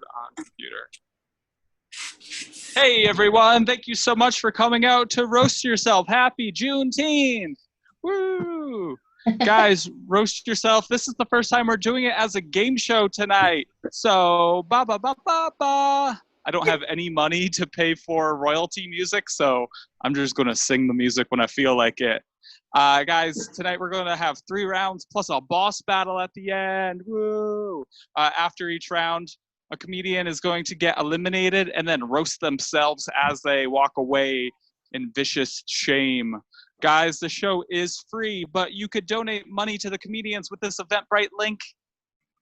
on computer. Hey everyone, thank you so much for coming out to Roast Yourself. Happy Juneteenth! Woo! Guys, Roast Yourself. This is the first time we're doing it as a game show tonight. So, ba ba ba ba ba. I don't have any money to pay for royalty music, so I'm just going to sing the music when I feel like it. Guys, tonight we're going to have 3 rounds plus a boss battle at the end. Woo! After each round, a comedian is going to get eliminated and then roast themselves as they walk away in vicious shame. Guys, the show is free, but you could donate money to the comedians with this Eventbrite link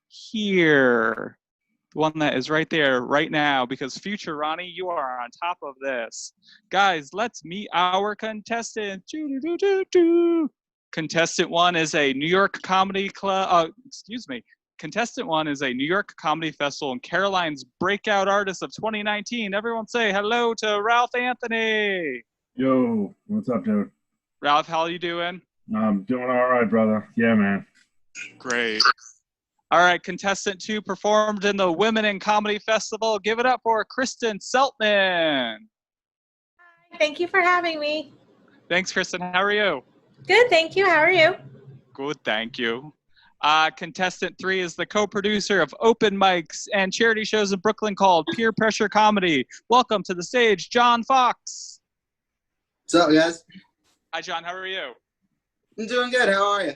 here. The one that is right there right now, because future Ronnie, you are on top of this. Guys, let's meet our contestant. Contestant 1 is a New York comedy club, Contestant 1 is a New York Comedy Festival and Caroline's Breakout Artist of 2019. Everyone say hello to Ralph Anthony. Yo, what's up, dude? Ralph, how are you doing? I'm doing all right, brother. Yeah, man. Great. All right, contestant 2 performed in the Women in Comedy Festival. Give it up for Kristin Seltman. Hi, thank you for having me. Thanks, Kristin. How are you? Good, thank you. How are you? Good, thank you. Contestant 3 is the co-producer of open mics and charity shows in Brooklyn called Peer Pressure Comedy. Welcome to the stage, John Fox. What's up, guys? Hi, John. How are you? I'm doing good. How are you?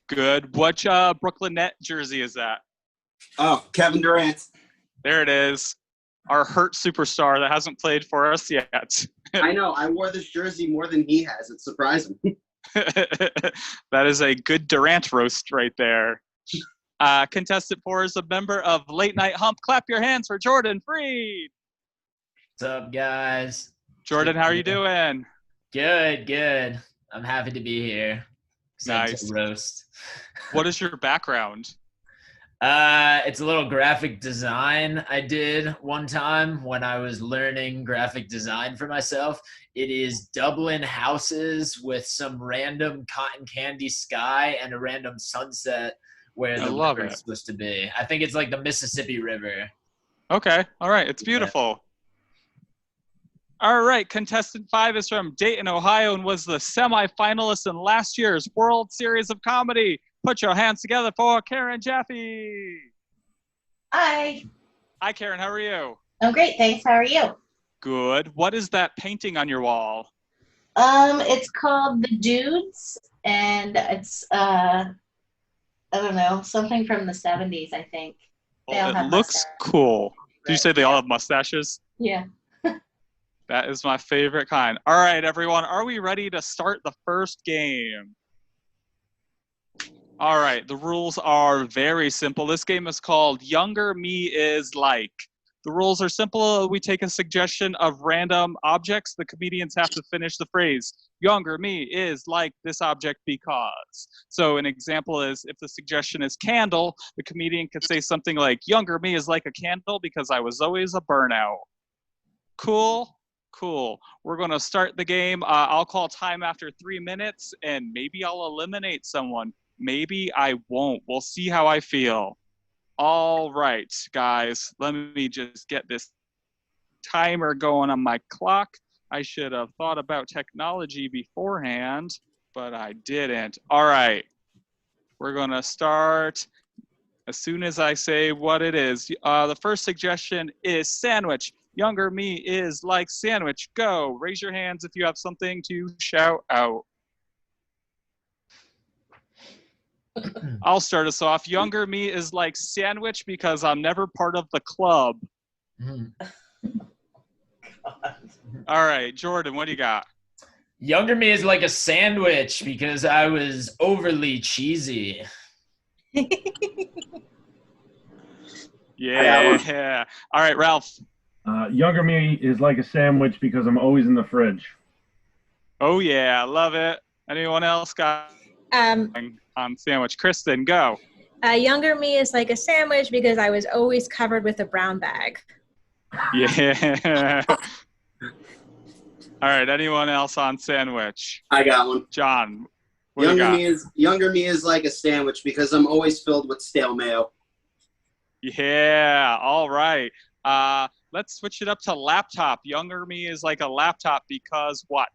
Good. What Brooklyn Net jersey is that? Oh, Kevin Durant. There it is. Our hurt superstar that hasn't played for us yet. I know. I wore this jersey more than he has. It's surprising. That is a good Durant roast right there. Contestant 4 is a member of Late Night Hump. Clap your hands for Jordan Freed. What's up, guys? Jordan, how are you doing? Good. I'm happy to be here. Nice. To roast. What is your background? It's a little graphic design I did one time when I was learning graphic design for myself. It is Dublin houses with some random cotton candy sky and a random sunset where the river is supposed to be. I think it's like the Mississippi River. Okay. All right. It's beautiful. Yeah. All right. Contestant 5 is from Dayton, Ohio, and was the semifinalist in last year's World Series of Comedy. Put your hands together for Karen Jaffe. Hi. Hi, Karen. How are you? I'm great, thanks. How are you? Good. What is that painting on your wall? It's called The Dudes, and it's I don't know, something from the 70s, I think. Well, it looks cool. Did you say they all have mustaches? Yeah. That is my favorite kind. All right, everyone. Are we ready to start the first game? All right. The rules are very simple. This game is called Younger Me Is Like. The rules are simple. We take a suggestion of random objects. The comedians have to finish the phrase, younger me is like this object because. So an example is if the suggestion is candle, the comedian could say something like, younger me is like a candle because I was always a burnout. Cool? Cool. We're going to start the game. I'll call time after 3 minutes, and maybe I'll eliminate someone. Maybe I won't. We'll see how I feel. All right, guys, let me just get this timer going on my clock. I should have thought about technology beforehand, but I didn't. All right, we're going to start as soon as I say what it is. The first suggestion is sandwich. Younger me is like sandwich. Go. Raise your hands if you have something to shout out. I'll start us off. Younger me is like sandwich because I'm never part of the club. All right, Jordan, what do you got? Younger me is like a sandwich because I was overly cheesy. Yeah. All right, Ralph. Younger me is like a sandwich because I'm always in the fridge. Oh, yeah, love it. Anyone else got on sandwich? Kristin, go. Younger me is like a sandwich because I was always covered with a brown bag. Yeah. All right, anyone else on sandwich? I got one. John, Younger me is like a sandwich because I'm always filled with stale mayo. Yeah, all right. Let's switch it up to laptop. Younger me is like a laptop because what?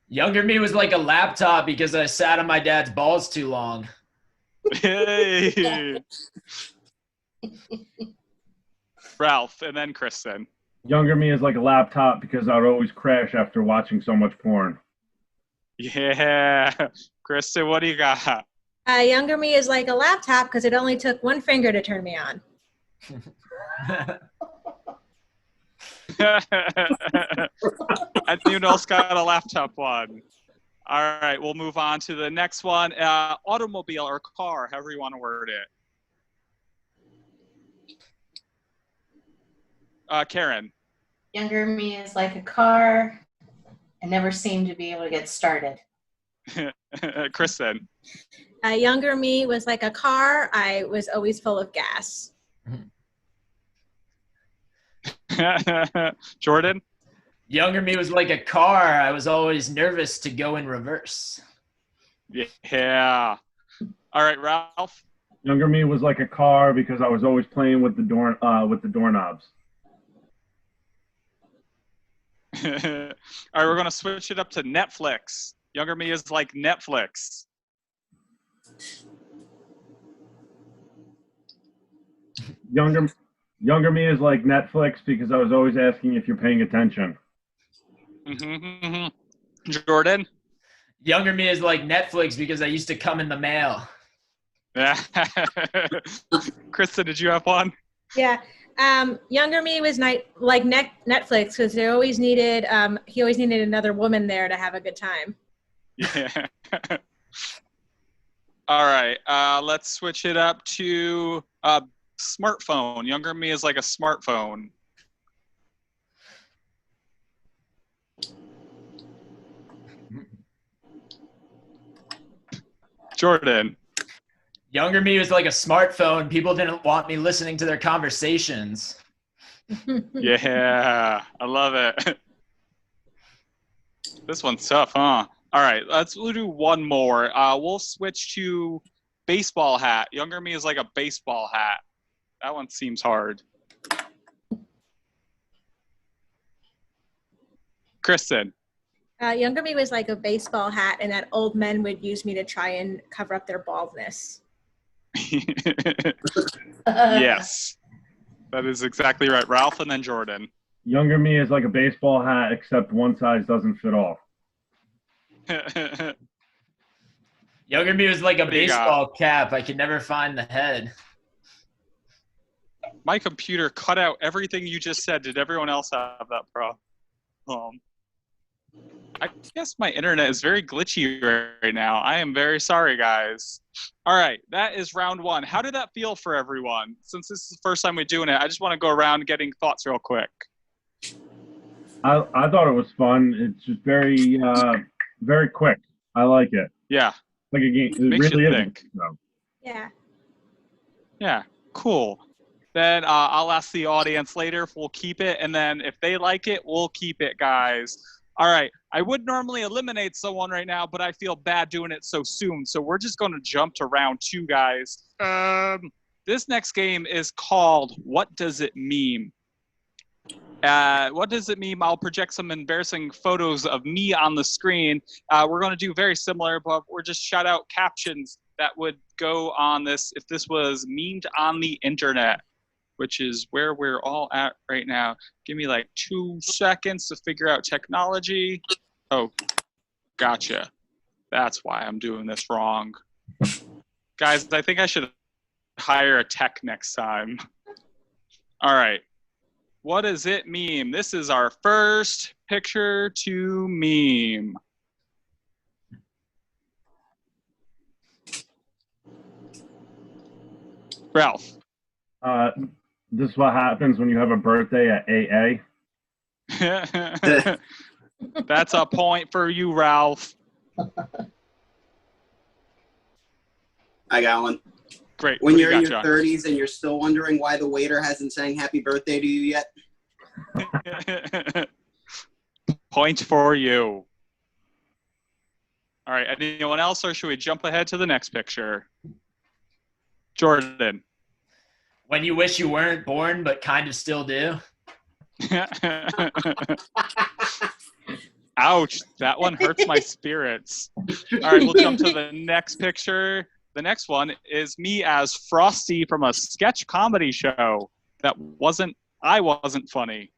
Younger me was like a laptop because I sat on my dad's balls too long. Hey. Ralph, and then Kristen. Younger me is like a laptop because I would always crash after watching so much porn. Yeah. Kristen, what do you got? Younger me is like a laptop because it only took one finger to turn me on. Anyone else got a laptop one? All right, we'll move on to the next one. Automobile or car, however you want to word it. Karen. Younger me is like a car. I never seem to be able to get started. Kristen. Younger me was like a car. I was always full of gas. Jordan. Younger me was like a car. I was always nervous to go in reverse. Yeah. All right, Ralph. Younger me was like a car because I was always playing with the doorknobs. All right, we're going to switch it up to Netflix. Younger me is like Netflix. Younger me is like Netflix because I was always asking if you're paying attention. Jordan. Younger me is like Netflix because I used to come in the mail. Yeah. Kristen, did you have one? Yeah. Younger me was like Netflix because he always needed another woman there to have a good time. Yeah. All right. Let's switch it up to smartphone. Younger me is like a smartphone. Jordan. Younger me was like a smartphone. People didn't want me listening to their conversations. Yeah, I love it. This one's tough, huh? All right, we'll do one more. We'll switch to baseball hat. Younger me is like a baseball hat. That one seems hard. Kristen. Younger me was like a baseball hat, and that old men would use me to try and cover up their baldness. Yes, that is exactly right. Ralph and then Jordan. Younger me is like a baseball hat, except one size doesn't fit all. Younger me was like a What do you baseball cap. I could never find the head. My computer cut out everything you just said. Did everyone else have that problem? I guess my internet is very glitchy right now. I am very sorry, guys. All right, that is round one. How did that feel for everyone? Since this is the first time we're doing it, I just want to go around getting thoughts real quick. I thought it was fun. It's just very very quick. I like it. Yeah. Like a game. It Makes really you is. think. Yeah. Yeah, cool. Then I'll ask the audience later if we'll keep it, and then if they like it, we'll keep it, guys. All right, I would normally eliminate someone right now, but I feel bad doing it so soon, so we're just going to jump to round two, guys. This next game is called What Does It Meme? What does it mean? I'll project some embarrassing photos of me on the screen. We're going to do very similar, but we're just shout out captions that would go on this if this was memed on the internet, which is where we're all at right now. Give me like 2 seconds to figure out technology. Oh, gotcha. That's why I'm doing this wrong. Guys, I think I should hire a tech next time. All right. What does it meme? This is our first picture to meme. Ralph. This is what happens when you have a birthday at AA. That's a point for you, Ralph. I got one. Great. When What do you're you in got, your John? 30s and you're still wondering why the waiter hasn't sang happy birthday to you yet. Point for you. All right. Anyone else, or should we jump ahead to the next picture? Jordan. When you wish you weren't born, but kind of still do. Ouch, that one hurts my spirits. All right, we'll jump to the next picture. The next one is me as Frosty from a sketch comedy show that I wasn't funny.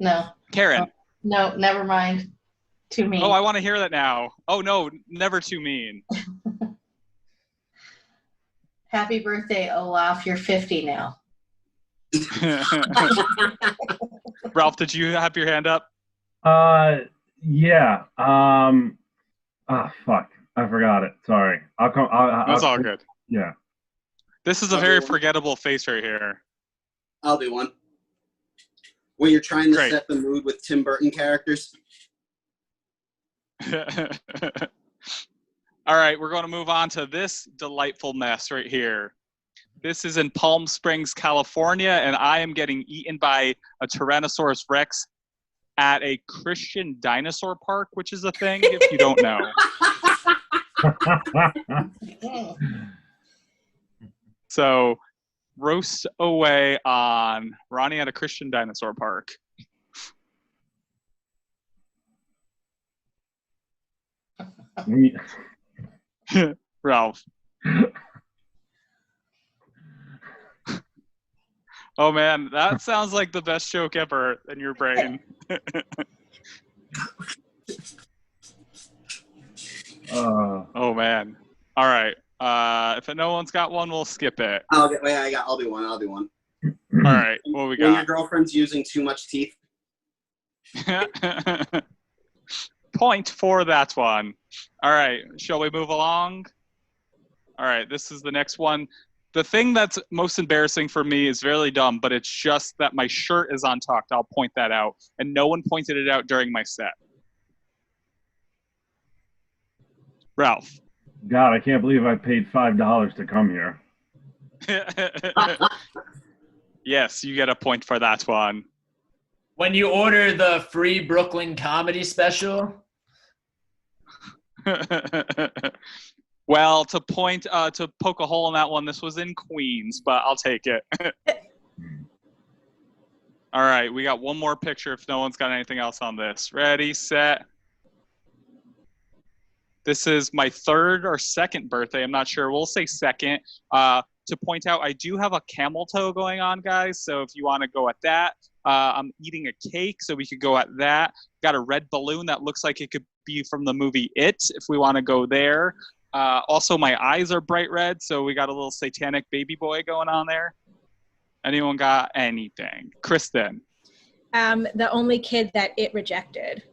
No. Karen. No, never mind. Too mean. Oh, I want to hear that now. Oh, no, never too mean. Happy birthday, Olaf. You're 50 now. Ralph, did you have your hand up? Yeah. Fuck. I forgot it. Sorry. That's all good. Yeah. This is a very forgettable face right here. I'll do one. When you're trying to Great. set the mood with Tim Burton characters. All right, we're going to move on to this delightful mess right here. This is in Palm Springs, California, and I am getting eaten by a Tyrannosaurus Rex at a Christian dinosaur park, which is a thing if you don't know. So, roast away on Ronnie at a Christian dinosaur park. Ralph. Oh man, that sounds like the best joke ever in your brain. Oh man. All right. If no one's got one, we'll skip it. I'll do one. All right. What we When your got? girlfriend's using too much teeth. Point for that one. All right. Shall we move along? All right. This is the next one. The thing that's most embarrassing for me is really dumb, but it's just that my shirt is untucked. I'll point that out. And no one pointed it out during my set. Ralph. God, I can't believe I paid $5 to come here. Yes, you get a point for that one. When you order the free Brooklyn comedy special. Well, to poke a hole in that one, this was in Queens, but I'll take it. All right, we got one more picture if no one's got anything else on this. Ready, set. This is my third or second birthday. I'm not sure. We'll say second. To point out, I do have a camel toe going on, guys. So if you want to go at that, I'm eating a cake, so we could go at that. Got a red balloon that looks like it could be from the movie It, if we want to go there. Also, my eyes are bright red, so we got a little satanic baby boy going on there. Anyone got anything? Kristin. The only kid that it rejected.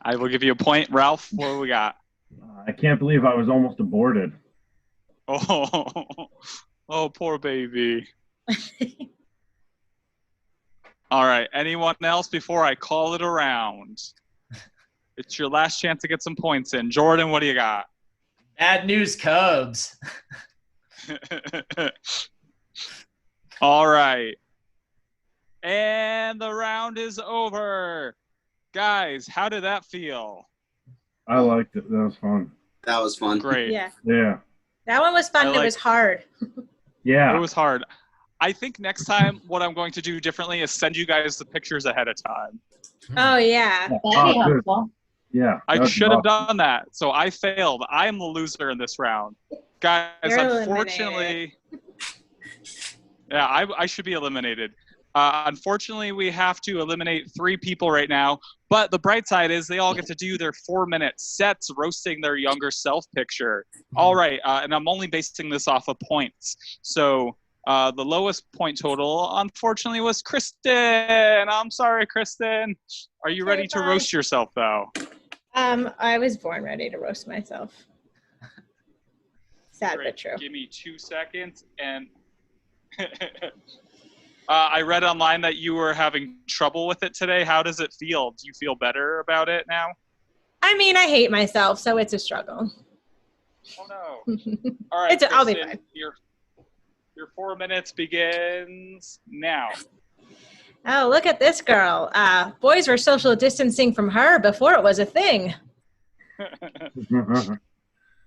I will give you a point. Ralph, what do we got? I can't believe I was almost aborted. Oh, poor baby. All right. Anyone else before I call it around? It's your last chance to get some points in. Jordan, what do you got? Bad news, Cubs. All right. And the round is over. Guys, how did that feel? I liked it. That was fun. That was fun. Great. Yeah. Yeah. That one was fun. It was hard. Yeah. It was hard. I think next time what I'm going to do differently is send you guys the pictures ahead of time. Oh, yeah. That'd be helpful. Yeah. I should have done that. So I failed. I am the loser in this round. Guys, You're unfortunately, yeah, I should be eliminated. Unfortunately, we have to eliminate 3 people right now. But the bright side is they all get to do their 4-minute sets roasting their younger self picture. All right. And I'm only basing this off of points. So the lowest point total, unfortunately, was Kristin. I'm sorry, Kristin. Are you ready to roast yourself, though? I was born ready to roast myself. Sad Great. but true. Give me 2 seconds. And I read online that you were having trouble with it today. How does it feel? Do you feel better about it now? I mean, I hate myself, so it's a struggle. Oh, no. All right, I'll be Kristin, fine. Your 4 minutes begins now. Oh, look at this girl. Boys were social distancing from her before it was a thing.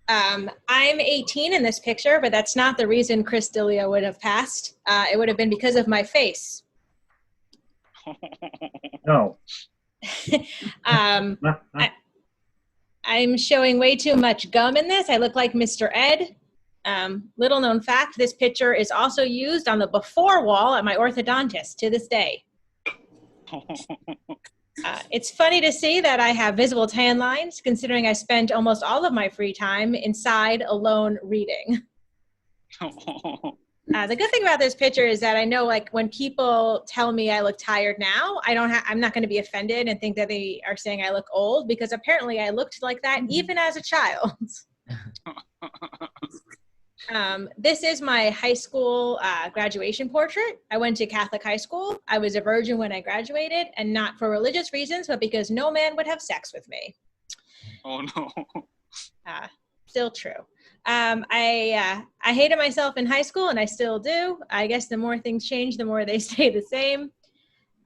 I'm 18 in this picture, but that's not the reason Chris D'Elia would have passed. It would have been because of my face. No. I'm showing way too much gum in this. I look like Mr. Ed. Little known fact, this picture is also used on the before wall at my orthodontist to this day. It's funny to see that I have visible tan lines, considering I spent almost all of my free time inside alone reading. The good thing about this picture is that I know, like, when people tell me I look tired now, I'm not going to be offended and think that they are saying I look old, because apparently I looked like that even as a child. This is my high school graduation portrait. I went to Catholic high school. I was a virgin when I graduated, and not for religious reasons, but because no man would have sex with me. Oh no. Still true. I hated myself in high school, and I still do. I guess the more things change, the more they stay the same.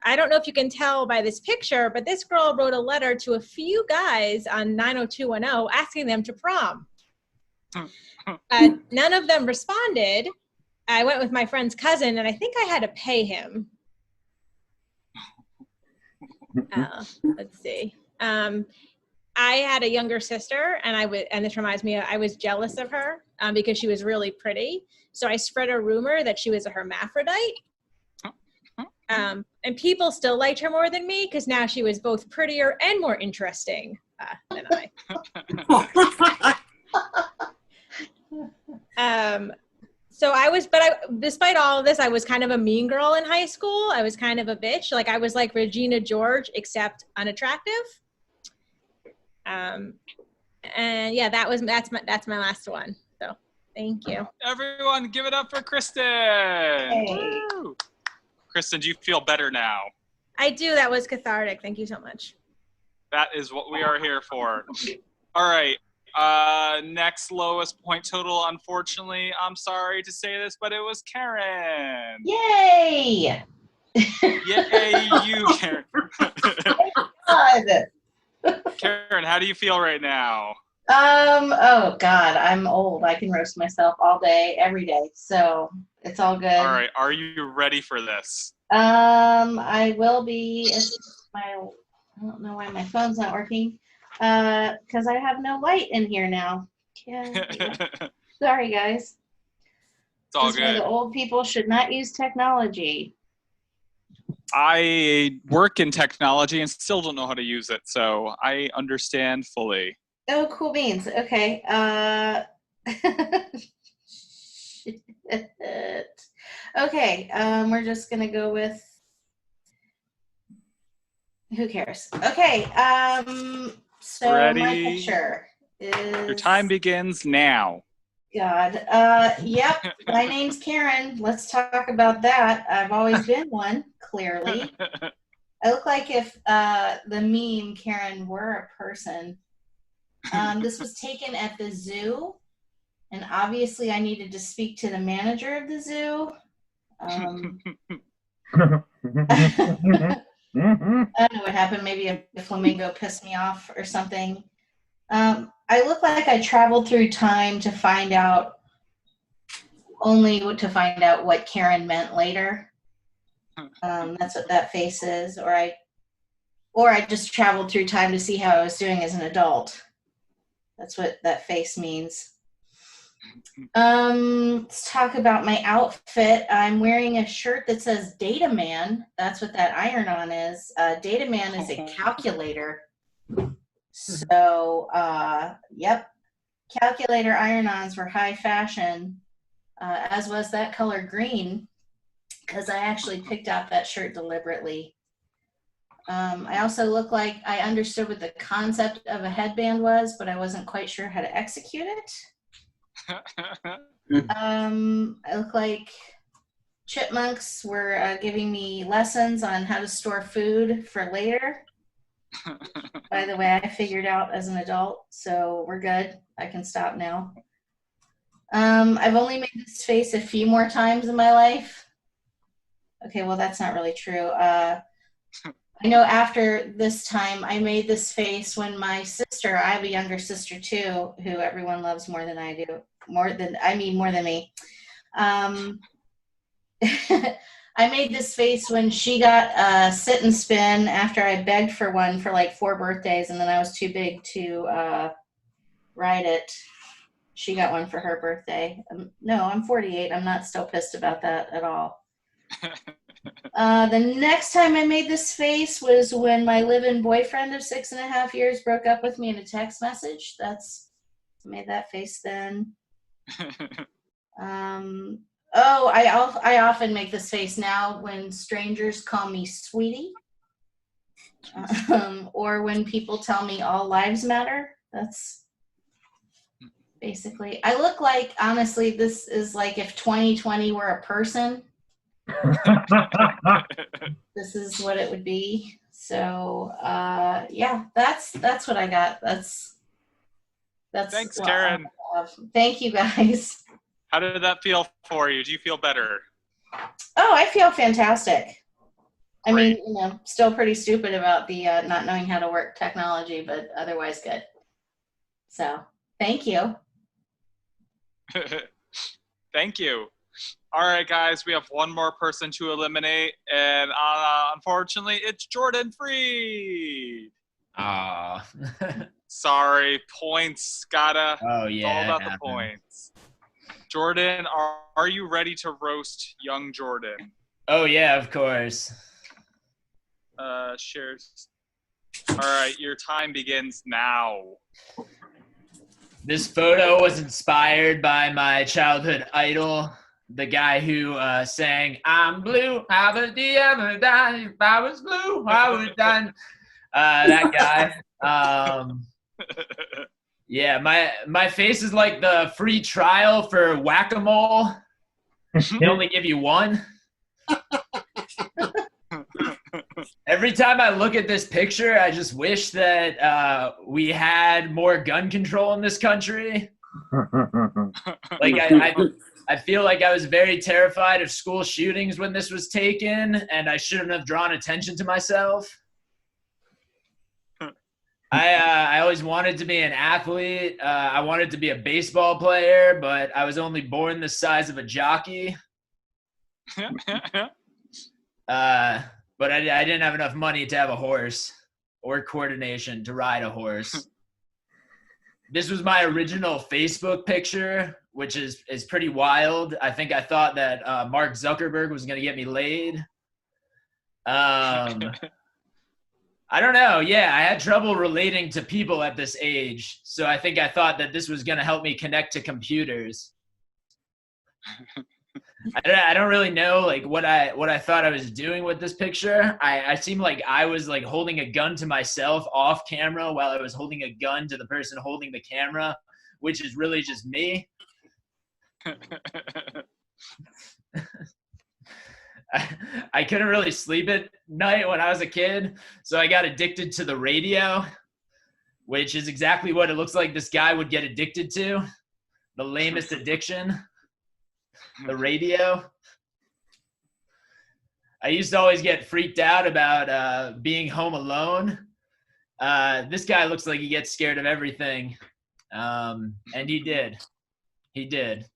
I don't know if you can tell by this picture, but this girl wrote a letter to a few guys on 90210 asking them to prom. None of them responded. I went with my friend's cousin, and I think I had to pay him. Let's see. I had a younger sister, and this reminds me, I was jealous of her because she was really pretty. So I spread a rumor that she was a hermaphrodite. And people still liked her more than me because now she was both prettier and more interesting than I. Despite all of this, I was kind of a mean girl in high school. I was kind of a bitch. Like, I was like Regina George, except unattractive. And yeah, that's my last one. So thank you. Everyone, give it up for Kristin. Hey. Woo! Kristin, do you feel better now? I do. That was cathartic. Thank you so much. That is what we are here for. All right. Next lowest point total, unfortunately, I'm sorry to say this, but it was Karen. Yay! Yay, you, Karen. God. Karen, how do you feel right now? Oh God, I'm old. I can roast myself all day, every day. So it's all good. All right. Are you ready for this? I will be. I don't know why my phone's not working. Because I have no light in here now. Yeah. Sorry, guys. It's all This is why good. the old people should not use technology. I work in technology and still don't know how to use it, so I understand fully. Oh, cool beans. Okay. Okay. We're just gonna go with. Who cares? Okay. So Ready? my picture is. Your time begins now. God. Yep. My name's Karen. Let's talk about that. I've always been one, clearly. I look like if the meme Karen were a person. This was taken at the zoo, and obviously I needed to speak to the manager of the zoo. I don't know what happened.Maybe a flamingo pissed me off or something. I look like I traveled through time to find out what Karen meant later. That's what that face is. Or I just traveled through time to see how I was doing as an adult. That's what that face means. Let's talk about my outfit. I'm wearing a shirt that says Data Man. That's what that iron-on is. Data Man is a calculator. So, yep. Calculator iron-ons were high fashion, as was that color green, because I actually picked out that shirt deliberately. I also look like I understood what the concept of a headband was, but I wasn't quite sure how to execute it. I look like chipmunks were giving me lessons on how to store food for later. By the way, I figured out as an adult, so we're good. I can stop now. I've only made this face a few more times in my life. Okay, well, that's not really true. I know after this time, I made this face when my sister, I have a younger sister too, who everyone loves more than I do, more than me. Um, I made this face when she got a sit and spin after I begged for one for like 4 birthdays, and then I was too big to ride it. She got one for her birthday. No, I'm 48. I'm not still pissed about that at all. The next time I made this face was when my live-in boyfriend of 6.5 years broke up with me in a text message. I made that face then. I often make this face now when strangers call me sweetie, or when people tell me all lives matter. That's basically. I look like, honestly, this is like if 2020 were a person. This is what it would be. So yeah, that's what I got. That's Thanks, Karen. Thank you, guys. How did that feel for you? Do you feel better? Oh, I feel fantastic. I Great. mean, still pretty stupid about the not knowing how to work technology, but otherwise good. So thank you. Thank you. All right, guys, we have one more person to eliminate, and unfortunately, it's Jordan Freed. Ah. Sorry, points. Oh yeah. It's all about the points. Jordan, are you ready to roast young Jordan? Oh yeah, of course. Shares. All right, your time begins now. This photo was inspired by my childhood idol, the guy who sang "I'm blue, how would he ever die? If I was blue, I would die." That guy. Yeah, my face is like the free trial for whack-a-mole. They only give you one. Every time I look at this picture, I just wish that we had more gun control in this country. Like I feel like I was very terrified of school shootings when this was taken, and I shouldn't have drawn attention to myself. I always wanted to be an athlete. I wanted to be a baseball player, but I was only born the size of a jockey. But I didn't have enough money to have a horse or coordination to ride a horse. This was my original Facebook picture, which is pretty wild. I think I thought that Mark Zuckerberg was going to get me laid. I don't know. Yeah, I had trouble relating to people at this age. So I think I thought that this was going to help me connect to computers. I don't really know like what I thought I was doing with this picture. I seemed like I was like holding a gun to myself off camera while I was holding a gun to the person holding the camera, which is really just me. I couldn't really sleep at night when I was a kid, so I got addicted to the radio, which is exactly what it looks like this guy would get addicted to. The lamest addiction. The radio. I used to always get freaked out about being home alone. This guy looks like he gets scared of everything. And he did. He did.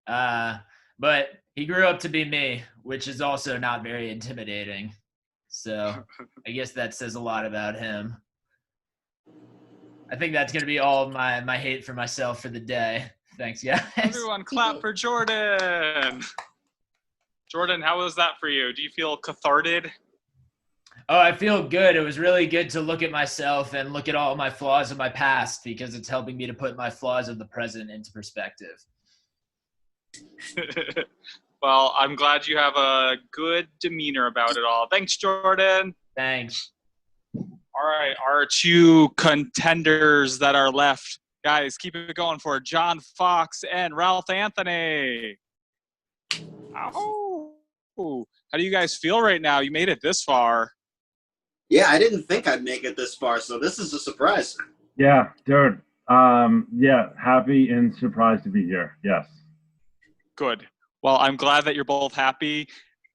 But he grew up to be me, which is also not very intimidating. So I guess that says a lot about him. I think that's going to be all of my hate for myself for the day. Thanks, guys. Everyone clap for Jordan. Jordan, how was that for you? Do you feel cathartic? Oh, I feel good. It was really good to look at myself and look at all my flaws of my past because it's helping me to put my flaws of the present into perspective. Well, I'm glad you have a good demeanor about it all. Thanks, Jordan. Thanks. All right, our 2 contenders that are left. Guys, keep it going for John Fox and Ralph Anthony. Ow. How do you guys feel right now? You made it this far. Yeah, I didn't think I'd make it this far, so this is a surprise. Yeah, dude. Yeah, happy and surprised to be here. Yes. Good. Well, I'm glad that you're both happy.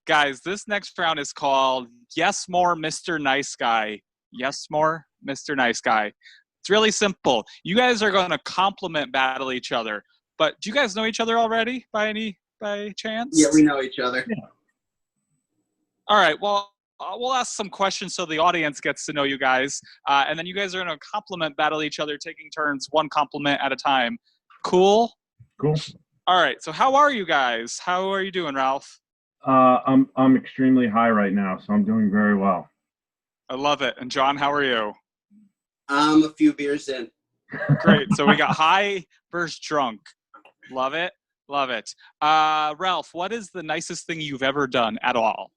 Guys, this next round is called Yes More, Mr. Nice Guy. Yes More, Mr. Nice Guy. It's really simple. You guys are going to compliment battle each other. But do you guys know each other already by chance? Yeah, we know each other. Yeah. All right. Well, we'll ask some questions so the audience gets to know you guys. And then you guys are going to compliment battle each other, taking turns, one compliment at a time. Cool? Cool. All right. So how are you guys? How are you doing, Ralph? I'm extremely high right now, so I'm doing very well. I love it. And John, how are you? I'm a few beers in. Great. So we got high versus drunk. Love it. Love it. Ralph, what is the nicest thing you've ever done at all?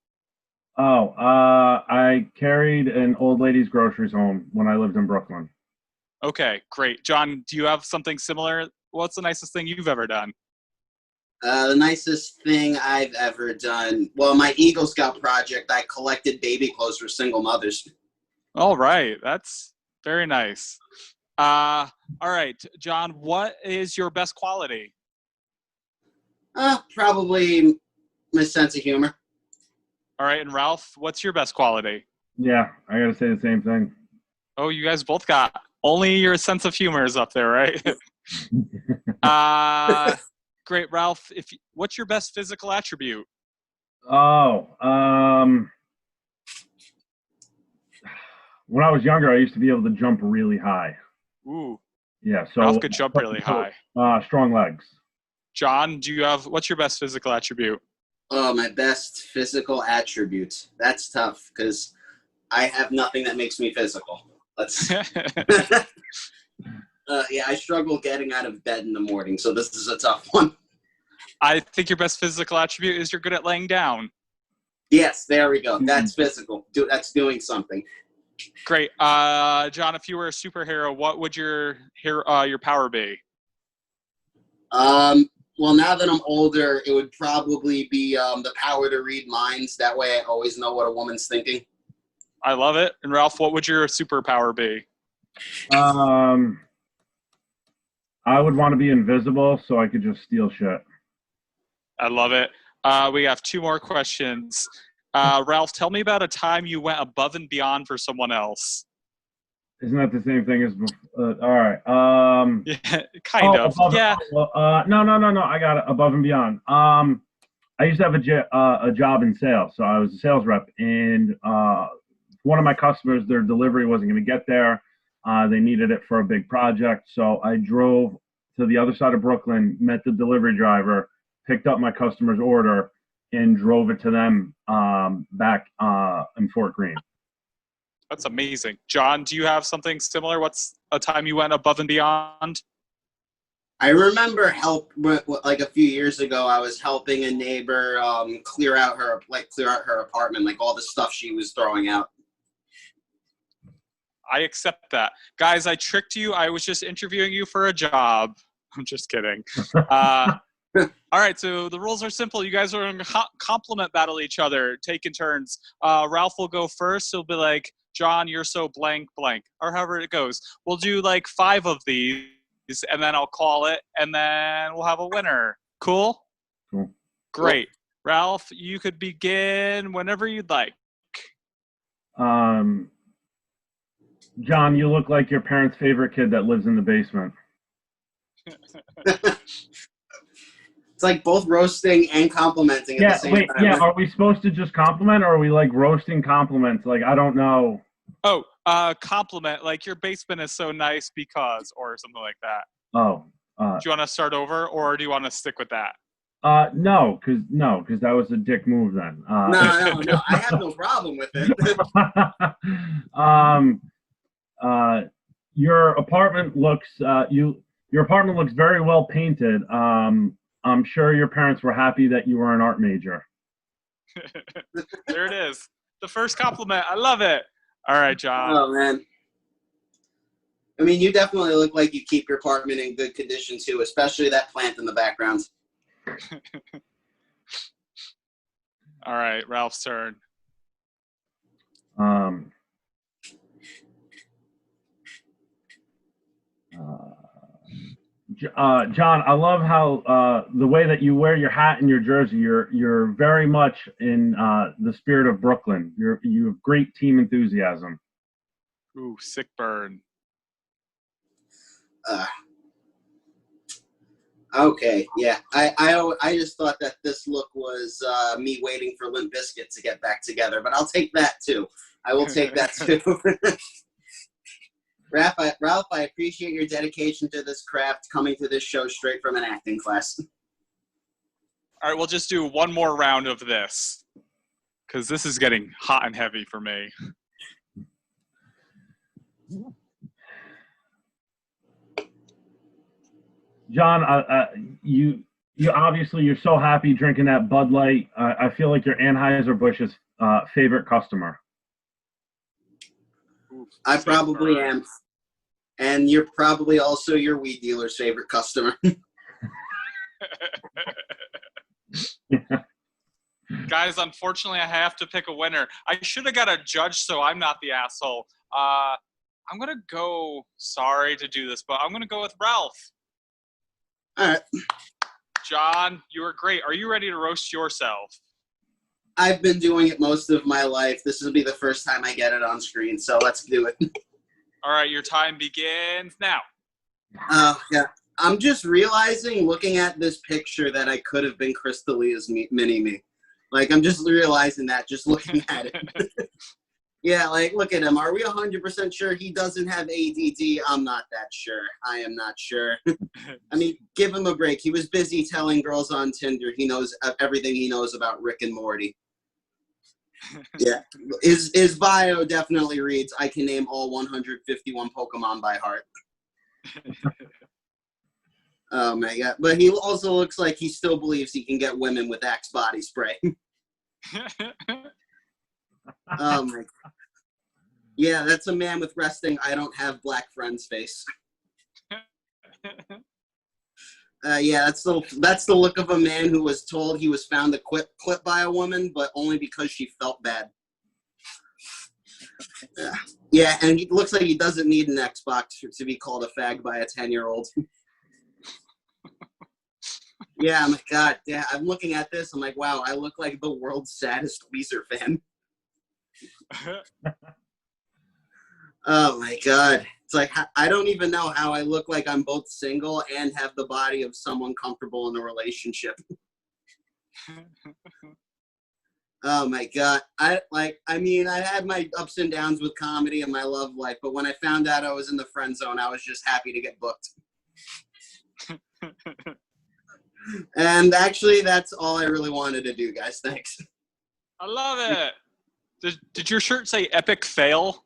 Oh, I carried an old lady's groceries home when I lived in Brooklyn. Okay, great. John, do you have something similar? What's the nicest thing you've ever done? The nicest thing I've ever done, well, my Eagle Scout project, I collected baby clothes for single mothers. All right. That's very nice. All right, John, what is your best quality? Probably my sense of humor. All right, and Ralph, what's your best quality? Yeah, I gotta say the same thing. Oh, you guys both got only your sense of humor is up there, right? Great, Ralph. What's your best physical attribute? Oh, when I was younger, I used to be able to jump really high. Ooh, Yeah, so Ralph could jump really high. Strong legs. John, what's your best physical attribute? Oh, my best physical attributes. That's tough because I have nothing that makes me physical. Yeah, I struggle getting out of bed in the morning, so this is a tough one. I think your best physical attribute is you're good at laying down. Yes, there we go. That's physical. That's doing something. Great. John, if you were a superhero, what would your power be? Well, now that I'm older, it would probably be the power to read minds. That way I always know what a woman's thinking. I love it. And Ralph, what would your superpower be? I would want to be invisible so I could just steal shit. I love it. We have two more questions. Ralph, tell me about a time you went above and beyond for someone else. Isn't that the same thing as before? All right. Yeah, kind of. Yeah. No. I got it. Above and beyond. I used to have a job in sales, so I was a sales rep, and one of my customers, their delivery wasn't going to get there. They needed it for a big project, so I drove to the other side of Brooklyn, met the delivery driver, picked up my customer's order, and drove it to them back in Fort Greene. That's amazing. John, do you have something similar? What's a time you went above and beyond? I remember like a few years ago, I was helping a neighbor clear out her apartment, like all the stuff she was throwing out. I accept that. Guys, I tricked you. I was just interviewing you for a job. I'm just kidding. All right, so the rules are simple. You guys are going to compliment battle each other, taking turns. Ralph will go first. He'll be like, John, you're so blank, blank, or however it goes. We'll do like 5 of these, and then I'll call it, and then we'll have a winner. Cool? Cool. Great. Ralph, you could begin whenever you'd like. John, you look like your parents' favorite kid that lives in the basement. It's like both roasting and complimenting at the same time. Yeah, are we supposed to just compliment, or are we like roasting compliments? Like, I don't know. Oh, compliment, like your basement is so nice because, or something like that. Oh. Do you want to start over, or do you want to stick with that? No, because that was a dick move then. No, I have no problem with it. Your apartment looks very well painted. I'm sure your parents were happy that you were an art major. There it is. The first compliment. I love it. All right, John. Oh, man. I mean, you definitely look like you keep your apartment in good condition, too, especially that plant in the background. All right, Ralph's turn. John, I love how the way that you wear your hat and your jersey. You're very much in the spirit of Brooklyn. You have great team enthusiasm. Ooh, sick burn. Okay, yeah. I just thought that this look was me waiting for Limp Bizkit to get back together, but I'll take that too. I will take that too. Ralph, I appreciate your dedication to this craft, coming to this show straight from an acting class. All right, we'll just do one more round of this, because this is getting hot and heavy for me. John, you obviously you're so happy drinking that Bud Light. I feel like you're Anheuser-Busch's favorite customer. Ooh, I sick probably burn. am. And you're probably also your weed dealer's favorite customer. Guys, unfortunately, I have to pick a winner. I should have got a judge, so I'm not the asshole. I'm going to go, sorry to do this, but I'm going to go with Ralph. All right. John, you were great. Are you ready to roast yourself? I've been doing it most of my life. This will be the first time I get it on screen, so let's do it. All right, your time begins now. Yeah. I'm just realizing, looking at this picture, that I could have been Chris D'Elia's mini-me. Like, I'm just realizing that, just looking at it. Yeah, like, look at him. Are we 100% sure he doesn't have ADD? I'm not that sure. I am not sure. I mean, give him a break. He was busy telling girls on Tinder he knows everything he knows about Rick and Morty. Yeah. His bio definitely reads, I can name all 151 Pokemon by heart. Oh, my God. But he also looks like he still believes he can get women with Axe body spray. Oh, my God. Yeah, that's a man with resting I don't have black friends face. Yeah, that's the look of a man who was told he was found clipped by a woman, but only because she felt bad. Yeah, and he looks like he doesn't need an Xbox to be called a fag by a 10-year-old. Yeah, my God. Yeah, I'm looking at this. I'm like, wow, I look like the world's saddest Weezer fan. Oh, my God. It's like, I don't even know how I look like I'm both single and have the body of someone comfortable in a relationship. Oh, my God. I had my ups and downs with comedy and my love life, but when I found out I was in the friend zone, I was just happy to get booked. And actually, that's all I really wanted to do, guys. Thanks. I love it. Did your shirt say epic fail?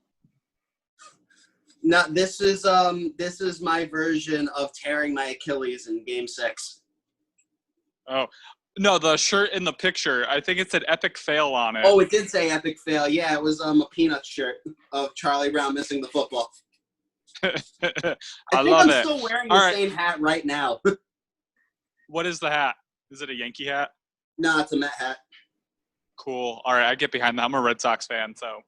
No, this is my version of tearing my Achilles in Game 6. Oh, no, the shirt in the picture. I think it said epic fail on it. Oh, it did say epic fail. Yeah, it was a Peanuts shirt of Charlie Brown missing the football. I think love I'm it. still wearing All the right. same hat right now. What is the hat? Is it a Yankee hat? No, it's a Met hat. Cool. All right, I get behind that. I'm a Red Sox fan, so.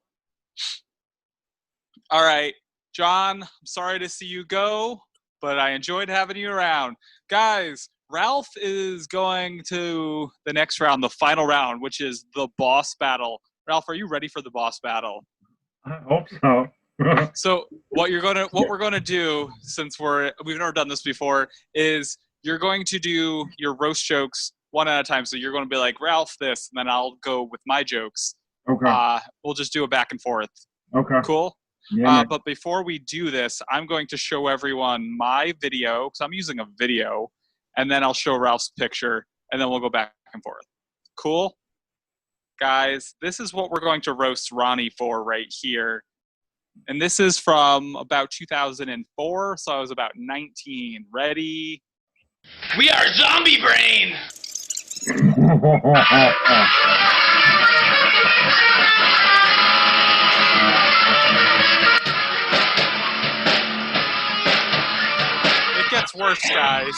All right, John, I'm sorry to see you go, but I enjoyed having you around. Guys, Ralph is going to the next round, the final round, which is the boss battle. Ralph, are you ready for the boss battle? I hope so. So what we're gonna do, since we've never done this before, is you're going to do your roast jokes one at a time. So you're going to be like, Ralph this, and then I'll go with my jokes. Okay. We'll just do it back and forth. Okay. Cool? Yeah. But before we do this, I'm going to show everyone my video, because I'm using a video, and then I'll show Ralph's picture, and then we'll go back and forth. Cool? Guys, this is what we're going to roast Ronny for right here. And this is from about 2004, so I was about 19. Ready? We are Zombie Brain! It gets worse, guys.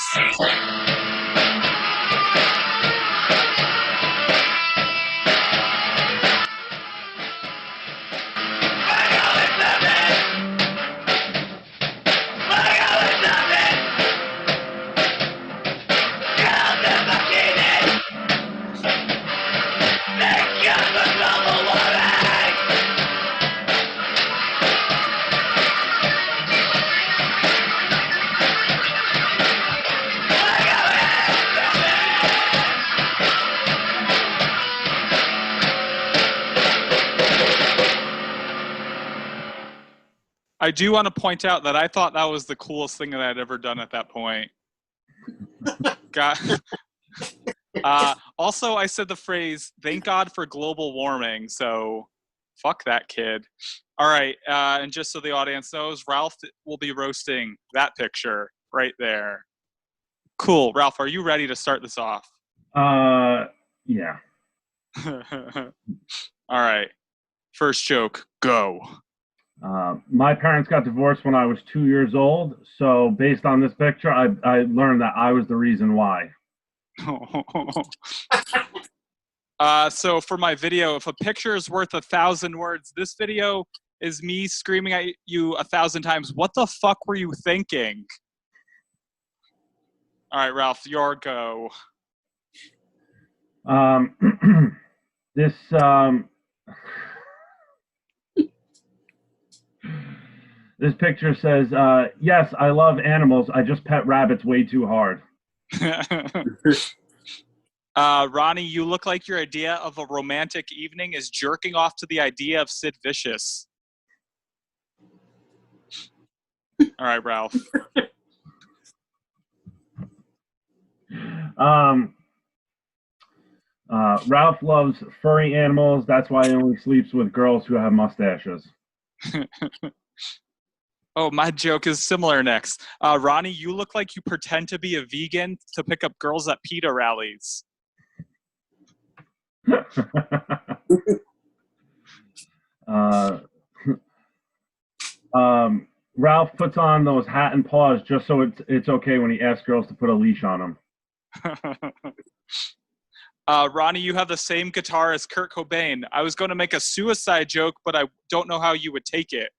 I do want to point out that I thought that was the coolest thing that I'd ever done at that point. Also, I said the phrase, thank God for global warming, so fuck that kid. All right, and just so the audience knows, Ralph will be roasting that picture right there. Cool. Ralph, are you ready to start this off? Yeah. All right. First joke, go. My parents got divorced when I was 2 years old, so based on this picture, I learned that I was the reason why. So for my video, if a picture is worth 1,000 words, this video is me screaming at you 1,000 times, what the fuck were you thinking? All right, Ralph, your go. This this picture says, yes, I love animals. I just pet rabbits way too hard. Ronnie, you look like your idea of a romantic evening is jerking off to the idea of Sid Vicious. All right, Ralph. Ralph loves furry animals. That's why he only sleeps with girls who have mustaches. Oh, my joke is similar next. Ronnie, you look like you pretend to be a vegan to pick up girls at PETA rallies. Ralph puts on those hat and paws just so it's okay when he asks girls to put a leash on him. Ronnie, you have the same guitar as Kurt Cobain. I was going to make a suicide joke, but I don't know how you would take it.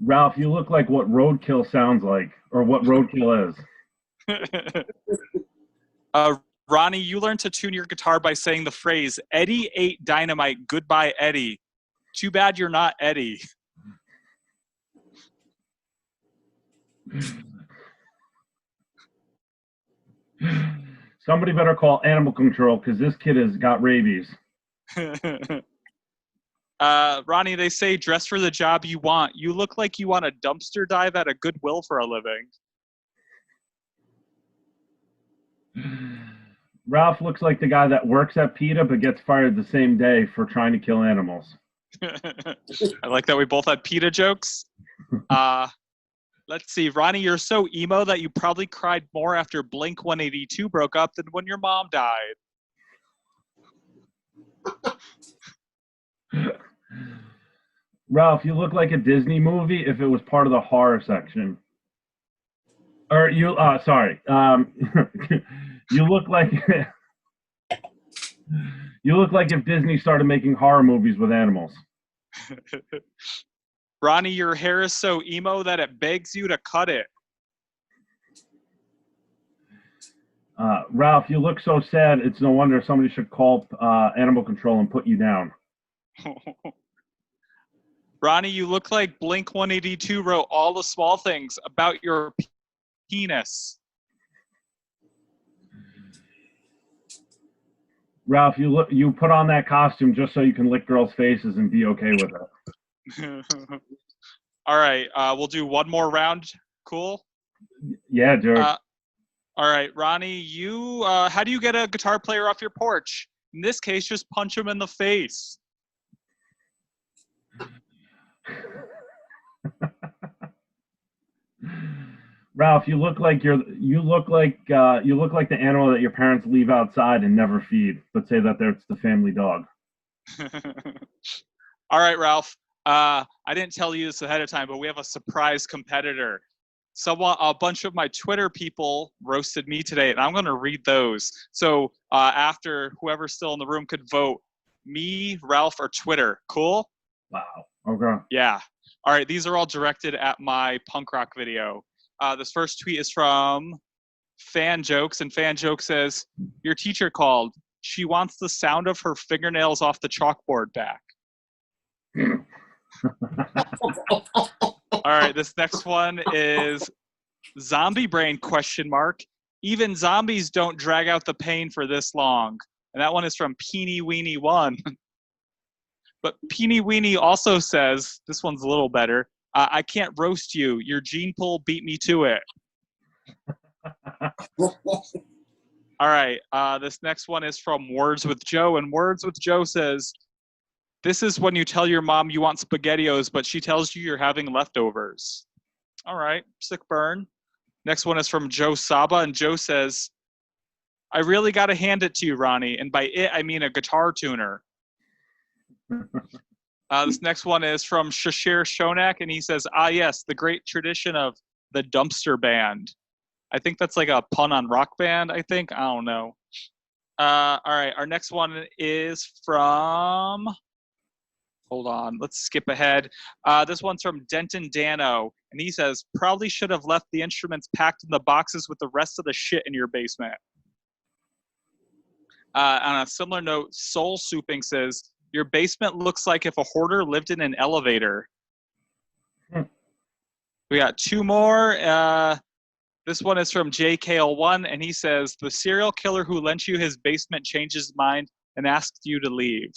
Ralph, you look like what roadkill sounds like, or what roadkill is. Ronnie, you learned to tune your guitar by saying the phrase, Eddie ate dynamite, goodbye, Eddie. Too bad you're not Eddie. Somebody better call animal control because this kid has got rabies. Ronnie, they say dress for the job you want. You look like you want to dumpster dive at a Goodwill for a living. Ralph looks like the guy that works at PETA but gets fired the same day for trying to kill animals. I like that we both had PETA jokes. Let's see. Ronnie, you're so emo that you probably cried more after Blink 182 broke up than when your mom died. Ralph, you look like a Disney movie if it was part of the horror section. Or you, sorry. You look like you look like if Disney started making horror movies with animals. Ronnie, your hair is so emo that it begs you to cut it. Ralph, you look so sad. It's no wonder somebody should call animal control and put you down. Ronnie, you look like Blink 182 wrote all the small things about your penis. Ralph, you put on that costume just so you can lick girls' faces and be okay with it. All right, we'll do one more round. Cool? Yeah, dude. All right, Ronnie, you how do you get a guitar player off your porch? In this case, just punch him in the face. Ralph, you look like the animal that your parents leave outside and never feed, but say that it's the family dog. All right, Ralph. I didn't tell you this ahead of time, but we have a surprise competitor. A bunch of my Twitter people roasted me today, and I'm going to read those. So after whoever's still in the room could vote, me, Ralph, or Twitter. Cool? Wow. Okay. Yeah. All right. These are all directed at my punk rock video. This first tweet is from Fan Jokes, and Fan Joke says, "Your teacher called. She wants the sound of her fingernails off the chalkboard back." All right, this next one is Zombie Brain ? Even zombies don't drag out the pain for this long. And that one is from Peeny Weeny 1. But Peeny Weenie also says, this one's a little better, I can't roast you. Your gene pool beat me to it. All right, this next one is from Words with Joe, and Words with Joe says, this is when you tell your mom you want SpaghettiOs, but she tells you you're having leftovers. All right, sick burn. Next one is from Joe Saba, and Joe says, I really got to hand it to you, Ronnie, and by it, I mean a guitar tuner. This next one is from Shashir Shonak, and he says, yes, the great tradition of the dumpster band. I think that's like a pun on rock band, I think. I don't know. All right, our next one is from, hold on, let's skip ahead. This one's from Denton Dano, and he says, probably should have left the instruments packed in the boxes with the rest of the shit in your basement. On a similar note, Soul Souping says, your basement looks like if a hoarder lived in an elevator. We got two more. This one is from JKL1, and he says, the serial killer who lent you his basement changed his mind and asked you to leave.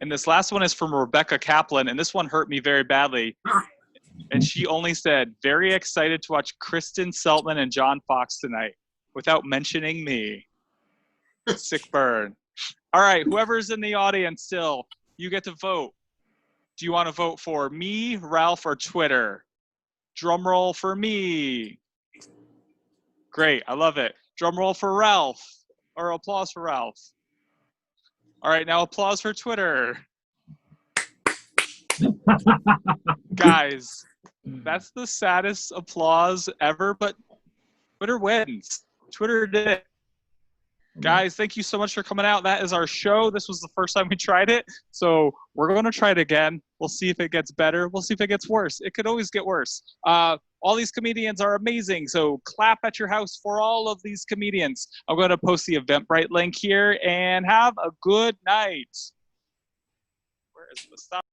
And this last one is from Rebecca Kaplan, and this one hurt me very badly. And she only said, very excited to watch Kristin Seltman and John Fox tonight, without mentioning me. Sick burn. All right, whoever's in the audience still, you get to vote. Do you want to vote for me, Ralph, or Twitter? Drum roll for me. Great, I love it. Drum roll for Ralph, or applause for Ralph. All right, now applause for Twitter. Guys, that's the saddest applause ever, but Twitter wins. Twitter did it. Guys, thank you so much for coming out. That is our show. This was the first time we tried it, so we're going to try it again. We'll see if it gets better. We'll see if it gets worse. It could always get worse. All these comedians are amazing, so clap at your house for all of these comedians. I'm going to post the Eventbrite link here, and have a good night. Where is the stop?